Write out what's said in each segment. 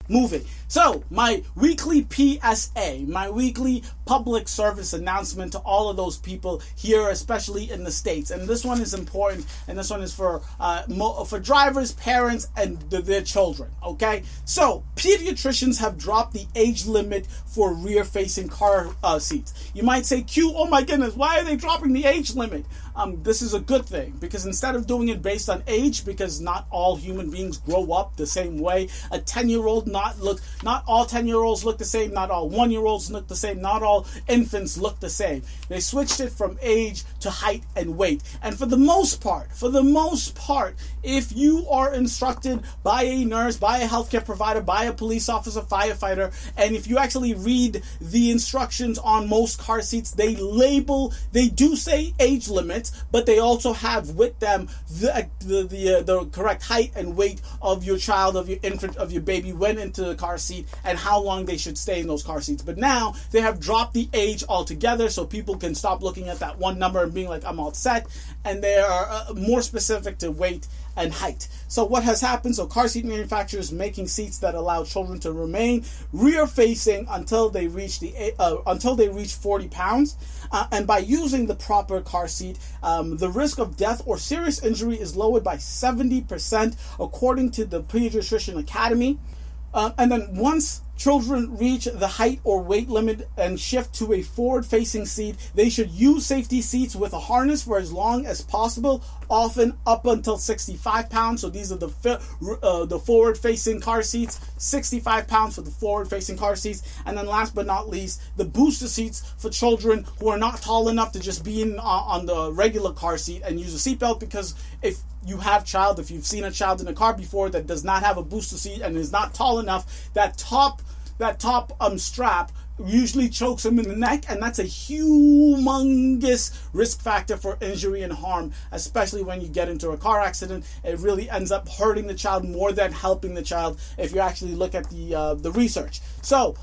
moving. So, my weekly PSA, my weekly public service announcement to all of those people here, especially in the States. And this one is important, and this one is for drivers, parents, and their children, okay? So, pediatricians have dropped the age limit for rear-facing car seats. You might say, Q, oh my goodness, why are they dropping the age limit? This is a good thing, because instead of doing it based on age, because not all human beings grow up the same way, a 10-year-old not all 10-year-olds look the same, not all 1-year-olds look the same, not all infants look the same. They switched it from age to height and weight. And for the most part, if you are instructed by a nurse, by a healthcare provider, by a police officer, firefighter, and if you actually read the instructions on most car seats, they do say age limits, but they also have with them the correct height and weight of your child, of your infant, of your baby when into the car seat, and how long they should stay in those car seats. But now they have dropped the age altogether, so people can stop looking at that one number and being like, I'm all set, and they are more specific to weight and height. So what has happened? So car seat manufacturers making seats that allow children to remain rear facing until they reach 40 pounds, and by using the proper car seat, the risk of death or serious injury is lowered by 70%, according to the Pediatrician Academy. And then once children reach the height or weight limit and shift to a forward-facing seat, they should use safety seats with a harness for as long as possible, often up until 65 pounds. So these are the forward-facing car seats, 65 pounds for the forward-facing car seats. And then last but not least, the booster seats for children who are not tall enough to just be on the regular car seat and use a seatbelt, because if you've seen a child in a car before that does not have a booster seat and is not tall enough, that top strap usually chokes them in the neck, and that's a humongous risk factor for injury and harm, especially when you get into a car accident. It really ends up hurting the child more than helping the child if you actually look at the research. So,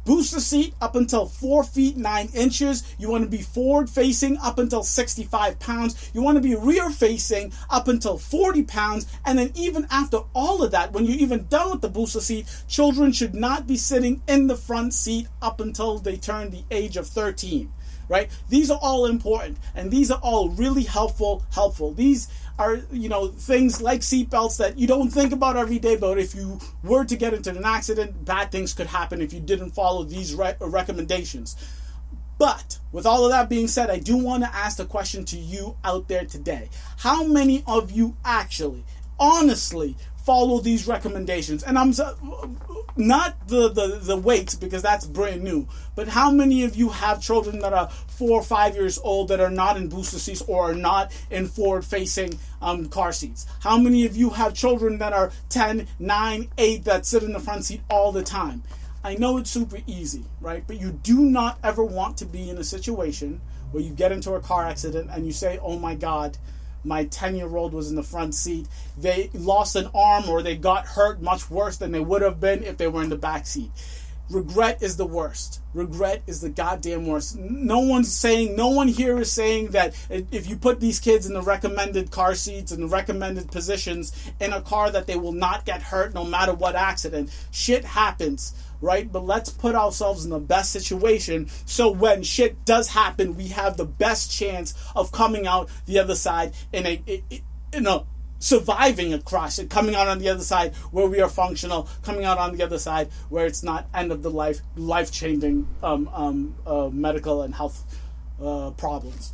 booster seat up until 4 feet 9 inches. You want to be forward facing up until 65 pounds. You want to be rear facing up until 40 pounds. And then even after all of that, when you're even done with the booster seat, children should not be sitting in the front seat up until they turn the age of 13. Right? These are all important, and these are all really helpful. These are, things like seatbelts that you don't think about every day, but if you were to get into an accident, bad things could happen if you didn't follow these recommendations. But with all of that being said, I do want to ask the question to you out there today. How many of you actually, honestly, follow these recommendations? And I'm not the weights, because that's brand new, but how many of you have children that are 4 or 5 years old that are not in booster seats or are not in forward facing car seats? How many of you have children that are 10, 9, 8 that sit in the front seat all the time? I know it's super easy, right? But you do not ever want to be in a situation where you get into a car accident and you say, oh my God, my 10-year-old was in the front seat. They lost an arm, or they got hurt much worse than they would have been if they were in the back seat. Regret is the worst. Regret is the goddamn worst. No one here is saying that if you put these kids in the recommended car seats and the recommended positions in a car that they will not get hurt no matter what accident. Shit happens, right? But let's put ourselves in the best situation, so when shit does happen, we have the best chance of coming out the other side in a surviving a crash and coming out on the other side where we are functional, coming out on the other side where it's not end of the life-changing medical and health problems.